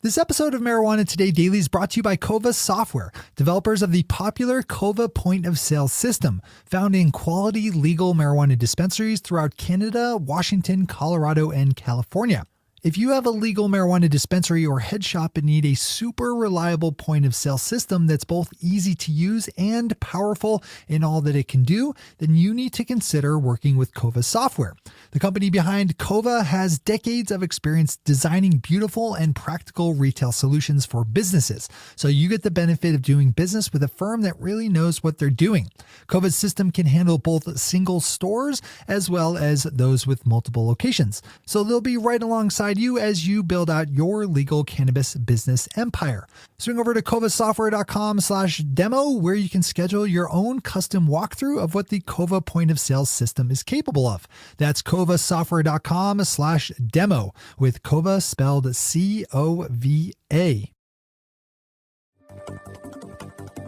This episode of Marijuana Today Daily is brought to you by Kova Software, developers of the popular Kova point-of-sale system, found in quality legal marijuana dispensaries throughout Canada, Washington, Colorado, and California. If you have a legal marijuana dispensary or head shop and need a super reliable point-of-sale system that's both easy to use and powerful in all that it can do, then you need to consider working with Kova Software. The company behind Kova has decades of experience designing beautiful and practical retail solutions for businesses, so you get the benefit of doing business with a firm that really knows what they're doing. Kova's system can handle both single stores as well as those with multiple locations, so they'll be right alongside you as you build out your legal cannabis business empire. Swing over to kovasoftware.com/demo where you can schedule your own custom walkthrough of what the Kova point of sale system is capable of. That's kovasoftware.com/demo with Kova spelled C-O-V-A.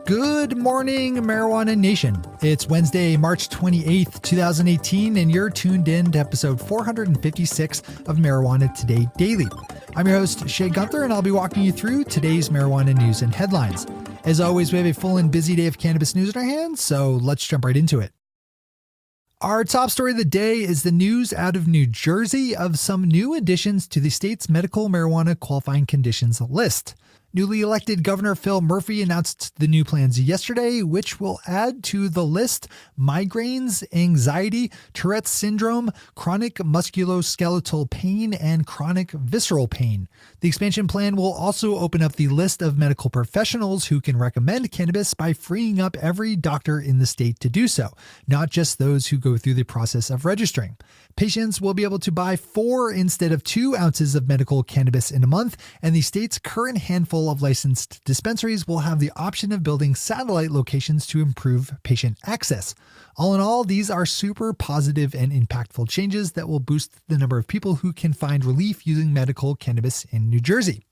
Good morning, Marijuana Nation. It's Wednesday, March 28th, 2018, and you're tuned in to episode 456 of Marijuana Today Daily. I'm your host, Shay Gunther, and I'll be walking you through today's marijuana news and headlines. As always, we have a full and busy day of cannabis news in our hands, so let's jump right into it. Our top story of the day is the news out of New Jersey of some new additions to the state's medical marijuana qualifying conditions list. Newly elected Governor Phil Murphy announced the new plans yesterday, which will add to the list migraines, anxiety, Tourette's syndrome, chronic musculoskeletal pain, and chronic visceral pain. The expansion plan will also open up the list of medical professionals who can recommend cannabis by freeing up every doctor in the state to do so, not just those who go through the process of registering. Patients will be able to buy 4 instead of 2 ounces of medical cannabis in a month, and the state's current handful of licensed dispensaries will have the option of building satellite locations to improve patient access. All in all, these are super positive and impactful changes that will boost the number of people who can find relief using medical cannabis in New Jersey.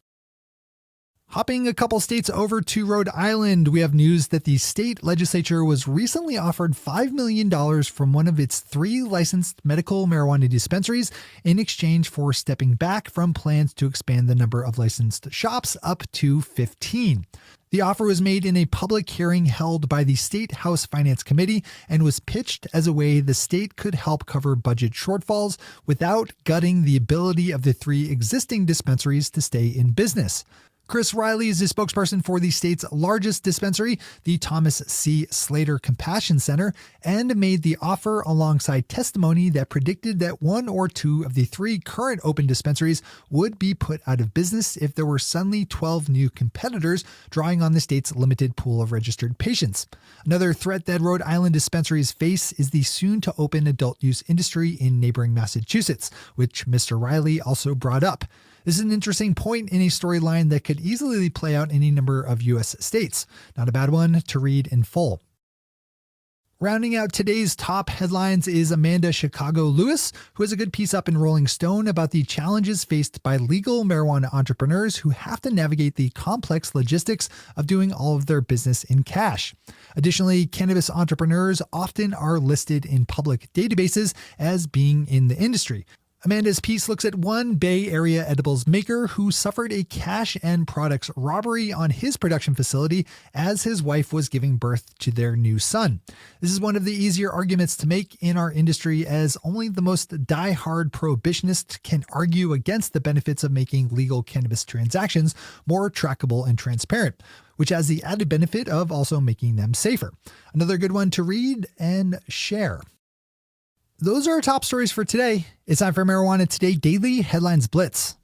Hopping a couple states over to Rhode Island, we have news that the state legislature was recently offered $5 million from one of its 3 licensed medical marijuana dispensaries in exchange for stepping back from plans to expand the number of licensed shops up to 15. The offer was made in a public hearing held by the State House Finance Committee and was pitched as a way the state could help cover budget shortfalls without gutting the ability of the 3 existing dispensaries to stay in business. Chris Riley is the spokesperson for the state's largest dispensary, the Thomas C. Slater Compassion Center, and made the offer alongside testimony that predicted that 1 or 2 of the 3 current open dispensaries would be put out of business if there were suddenly 12 new competitors drawing on the state's limited pool of registered patients. Another threat that Rhode Island dispensaries face is the soon-to-open adult-use industry in neighboring Massachusetts, which Mr. Riley also brought up. This is an interesting point in a storyline that could easily play out in any number of U.S. states. Not a bad one to read in full. Rounding out today's top headlines is Amanda Chicago Lewis, who has a good piece up in Rolling Stone about the challenges faced by legal marijuana entrepreneurs who have to navigate the complex logistics of doing all of their business in cash. Additionally, cannabis entrepreneurs often are listed in public databases as being in the industry. Amanda's piece looks at one Bay Area edibles maker who suffered a cash and products robbery on his production facility as his wife was giving birth to their new son. This is one of the easier arguments to make in our industry, as only the most die-hard prohibitionist can argue against the benefits of making legal cannabis transactions more trackable and transparent, which has the added benefit of also making them safer. Another good one to read and share. Those are our top stories for today. It's time for Marijuana Today Daily Headlines Blitz.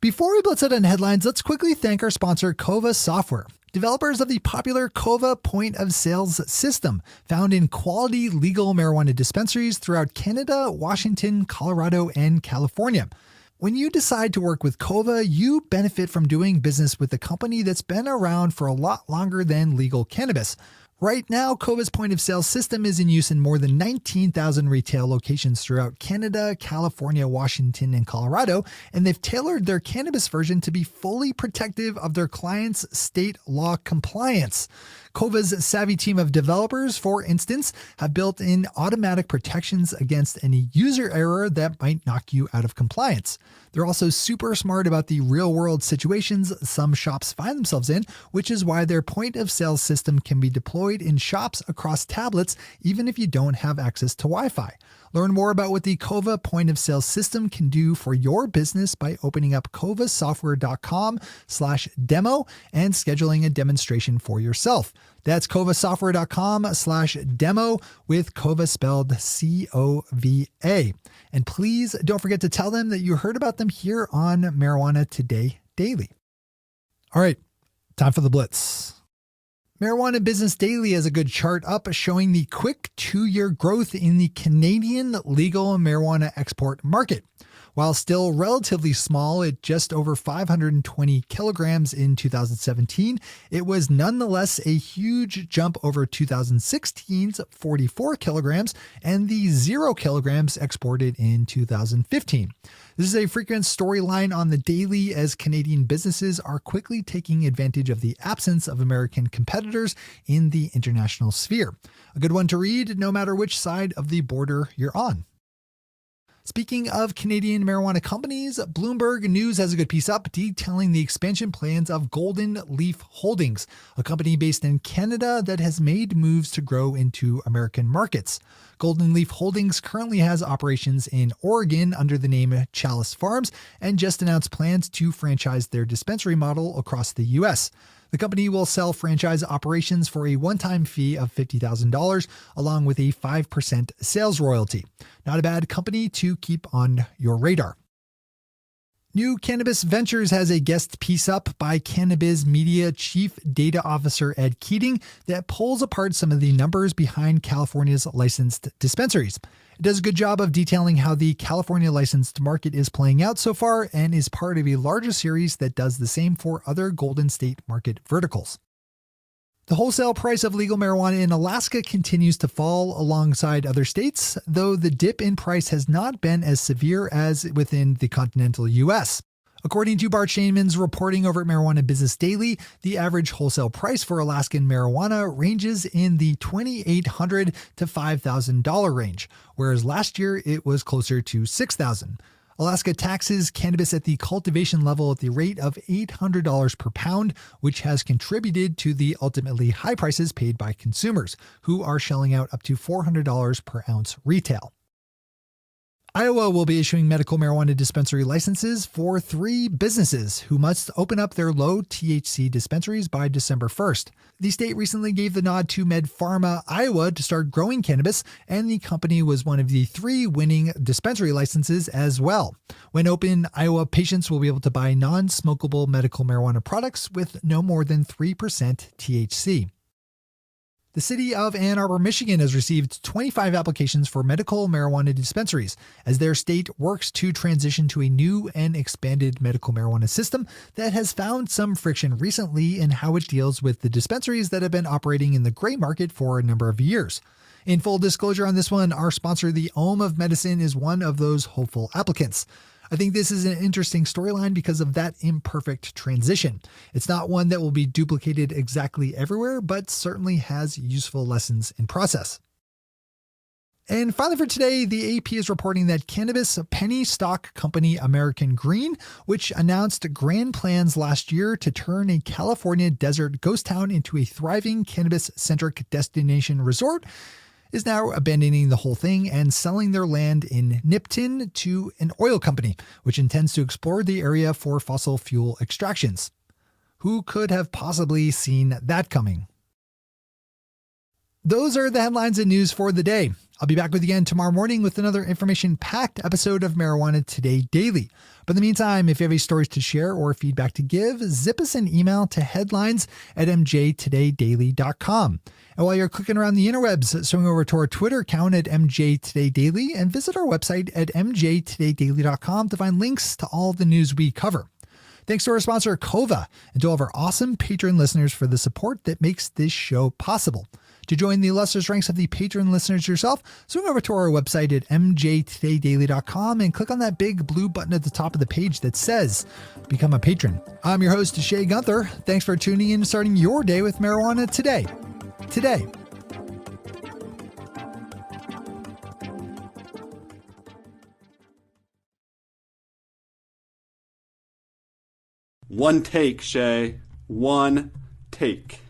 Before we blitz out on headlines, let's quickly thank our sponsor, Kova Software, developers of the popular Kova point of sales system, found in quality legal marijuana dispensaries throughout Canada, Washington, Colorado, and California. When you decide to work with Kova, you benefit from doing business with a company that's been around for a lot longer than legal cannabis. Right now, Kova's point-of-sale system is in use in more than 19,000 retail locations throughout Canada, California, Washington, and Colorado, and they've tailored their cannabis version to be fully protective of their clients' state law compliance. Cova's savvy team of developers, for instance, have built in automatic protections against any user error that might knock you out of compliance. They're also super smart about the real-world situations some shops find themselves in, which is why their point-of-sale system can be deployed in shops across tablets, even if you don't have access to Wi-Fi. Learn more about what the Cova point-of-sale system can do for your business by opening up covasoftware.com/demo and scheduling a demonstration for yourself. That's covasoftware.com/demo with Cova spelled COVA. And please don't forget to tell them that you heard about them here on Marijuana Today Daily. All right, time for the Blitz. Marijuana Business Daily has a good chart up showing the quick 2-year growth in the Canadian legal marijuana export market. While still relatively small at just over 520 kilograms in 2017, it was nonetheless a huge jump over 2016's 44 kilograms and the 0 kilograms exported in 2015. This is a frequent storyline on the daily as Canadian businesses are quickly taking advantage of the absence of American competitors in the international sphere. A good one to read no matter which side of the border you're on. Speaking of Canadian marijuana companies, Bloomberg News has a good piece up detailing the expansion plans of Golden Leaf Holdings, a company based in Canada that has made moves to grow into American markets. Golden Leaf Holdings currently has operations in Oregon under the name Chalice Farms and just announced plans to franchise their dispensary model across the U.S. The company will sell franchise operations for a one-time fee of $50,000 along with a 5% sales royalty. Not a bad company to keep on your radar. New Cannabis Ventures has a guest piece up by Cannabis Media Chief Data Officer Ed Keating that pulls apart some of the numbers behind California's licensed dispensaries. It does a good job of detailing how the California licensed market is playing out so far and is part of a larger series that does the same for other Golden State market verticals. The wholesale price of legal marijuana in Alaska continues to fall alongside other states, though the dip in price has not been as severe as within the continental U.S. According to Bart Shaneman's reporting over at Marijuana Business Daily, the average wholesale price for Alaskan marijuana ranges in the $2,800 to $5,000 range, whereas last year it was closer to $6,000. Alaska taxes cannabis at the cultivation level at the rate of $800 per pound, which has contributed to the ultimately high prices paid by consumers, who are shelling out up to $400 per ounce retail. Iowa will be issuing medical marijuana dispensary licenses for 3 businesses who must open up their low THC dispensaries by December 1st. The state recently gave the nod to MedPharma Iowa to start growing cannabis, and the company was one of the 3 winning dispensary licenses as well. When open, Iowa patients will be able to buy non-smokable medical marijuana products with no more than 3% THC. The city of Ann Arbor, Michigan has received 25 applications for medical marijuana dispensaries as their state works to transition to a new and expanded medical marijuana system that has found some friction recently in how it deals with the dispensaries that have been operating in the gray market for a number of years. In full disclosure on this one, our sponsor, the Ohm of Medicine, is one of those hopeful applicants. I think this is an interesting storyline because of that imperfect transition. It's not one that will be duplicated exactly everywhere, but certainly has useful lessons in process. And finally for today, the AP is reporting that cannabis penny stock company American Green, which announced grand plans last year to turn a California desert ghost town into a thriving cannabis-centric destination resort, is now abandoning the whole thing and selling their land in Nipton to an oil company, which intends to explore the area for fossil fuel extractions. Who could have possibly seen that coming? Those are the headlines and news for the day. I'll be back with you again tomorrow morning with another information-packed episode of Marijuana Today Daily. But in the meantime, if you have any stories to share or feedback to give, zip us an email to headlines@mjtodaydaily.com. And while you're clicking around the interwebs, swing over to our Twitter account at mjtodaydaily and visit our website at mjtodaydaily.com to find links to all the news we cover. Thanks to our sponsor, Cova, and to all of our awesome patron listeners for the support that makes this show possible. To join the illustrious ranks of the patron listeners yourself, swing over to our website at mjtodaydaily.com and click on that big blue button at the top of the page that says, Become a Patron. I'm your host, Shay Gunther. Thanks for tuning in and starting your day with Marijuana Today. today. One take, Shay. One take.